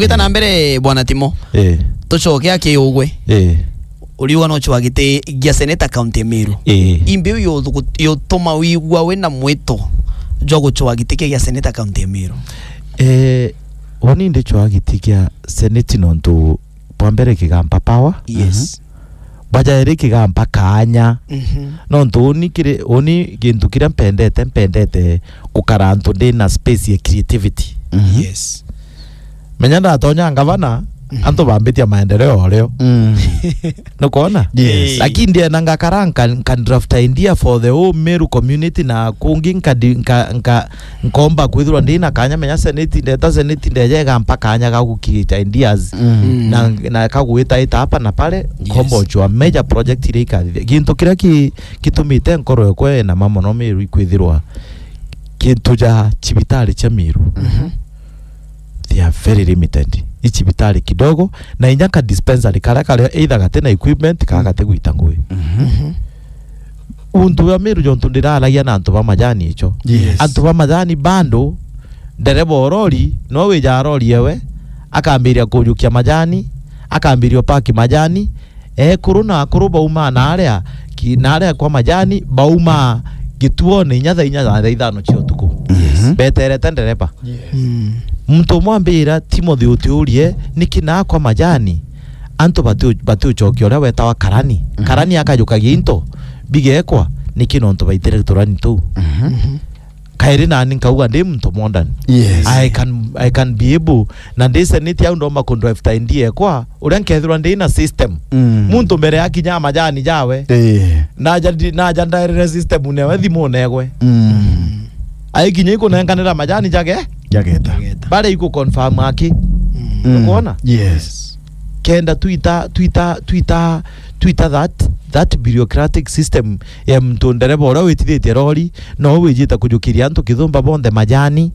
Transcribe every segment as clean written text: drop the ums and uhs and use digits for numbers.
Gita na mbere bwana Timo. Tucoke akiugwe. Uliwa no chwagite gya seneta county Meru. Imbe yo toma wigwa we na mweto. Jogo chwagite gya seneta county Meru. Woni ndi chwagite gya seneti nonto pambere kigamba power. Yes. Baja ere kigamba kanya. Nonto oni gintu kira mpendete kukaranto ndi na space ya creativity. Yes. Menyanda atonya ngavana anto bambetia maendeleo oleo nukuona lakini ndiye nanga karanka kan draft idea for the whole Meru community na kungi nkomba kwithirwa ndina kanya menya seneti ndejega mpaka anya gagukita ideas na kagwita ita hapa na pale nkombo jwa major project ile ikathithia gintu kira kitumite nkoro yakwe na mama no Meru ikwithirwa kintu ja chibitari cha Meru they are very limited. Ichi bitari kidogo na inyaka dispensary kale either gatena equipment kagate gwitangwe. Untu ya Meru jontu ndiraragia na antu ba majani icho. Antu ba majani bando derebo orori no we ja orori yewe akambiria kujukia majani akambiria paki majani kuruna kuruba uma na area kwa majani bauma gituone inya ithano cio tuku. Betere tenderepa. Mtu mwambira Timothy utiurie nikina kwa majani anto batu chokio ria wetawa karani karani akajuka ginto bigekwa nikino nto baitere turani tu kairi na ninkauga ndi mtu modern. I can be able na ndise niti au ndo makondo after indie kwa uria nkethirwa ndi na system muntu mbere akinya majani jawe na janda system ne wethi monegwe aikinye iko nenganira majani jage Jageta. Bale iko confirm aki. Unaona? Yes. Kenda Twitter that bureaucratic system ya mtu ndereba ora witithite rori no wijita kujukiria antu kithumba bonde majani.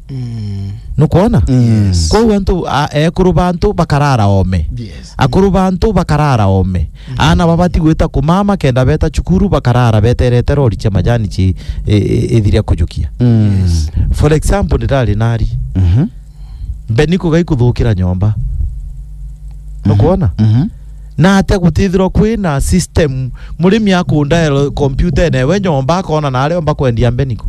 Nukuona? Yes. Ko antu ekuruba antu bakarara ome. Yes. Akuruba antu bakarara ome. Ana babati gwita kumama kenda beta chukuru bakarara beterete rori cha majani chi ethiria kujukia. Yes. For example ndari nari. Beniko gaikuthukira nyomba. Nukuona? Na ate gutithirwo kwina system murimi akunda computer newe nyomba akona na ari omba kwendia Beniko.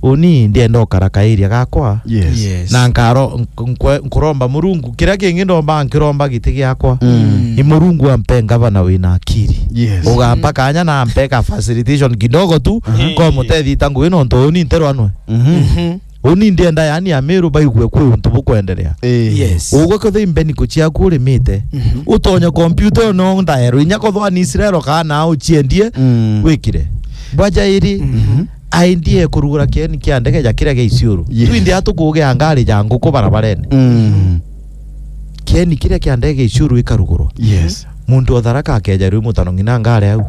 Uni ndiye ndo karakairi gakwa. Yes. Na nkaro nkuromba murungu kira kingi ndomba nkiromba gitigi yakwa. Ni murungu ampenga bana wina akiri. Yes. Ugamba kanya na ampeka facilitation kidogo tu kwa mutethi tangu ino nto uni ntero anwe. Uni ndiye nda yani ya Meru baigwe kwe untu bukuendelea. Yes. Ugwe ko thimbeni kuchia kuri mite. Utonya computer no ndaero inya ko thwa ni Israel kana au chiendie wikire. Bwaja iri aindie kurugura kieni kia ndege ja kire geiciuru. Twinde atukuge angari jangu ko barabarene. Kieni kire kia ndege geiciuru ikarugurwa. Yes. Muntu otharaka akeja ru mutano ngina ngare au.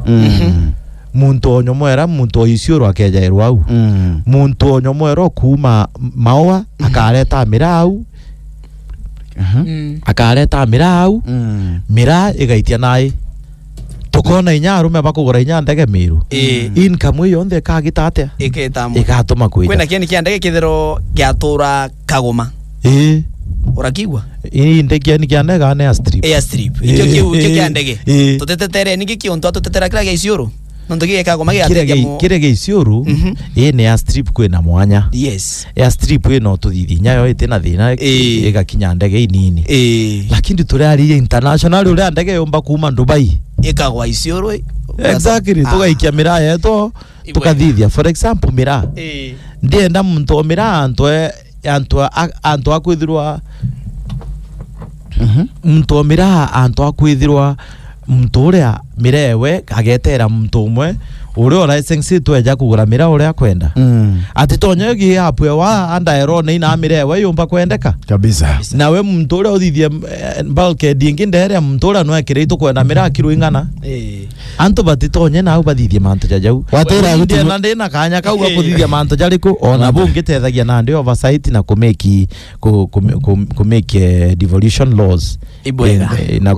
Muntu onyomwera muntu oiciuru akeja ru au. Muntu onyomwera kuma maoa akareta mirau. Akareta mirau. Mira igaitia nai. Tukona inya arume bakugura inya ndege Meru. Income yonthe kagitate ikatuma kuita. Kwena kieni kia ndege kithero giatura Kagoma. Urakigwa? Ndege ni kia ndege ane airstrip. Ikyo kia ndege. Tutetetere niki kionto tutetera kila geiciuru. Nonto kia Kagoma kire geiciuru ni airstrip kwena mwanya. Yes. Airstrip ino tuthithi nyayo itina thina igakinya ndege inini. Lakini turari international ule ndege yomba kuma Dubai. Ikagwa Isiuru. Exactly. Tugaikia mira yeto tukathithia. For example mira. Ndienda muntu mira antu akwithirwa muntu mira antu akwithirwa muntu uria mirewe agetera muntu umwe uria license tweja kugura mira uria kwenda ati tonye gi apwe wa andaero ni na mirewe yumba kwendeka kabisa nawe muntu uria uthithie balke dingi ndere muntu uria no ekirito kwenda mira kiru ingana antu batitonye na ubathithie mantu jajau watira guti na ndina kanya kauga kuthithia mantu jariku ona bungi tethagia na ndi oversight na kumeki devolution laws ibwega na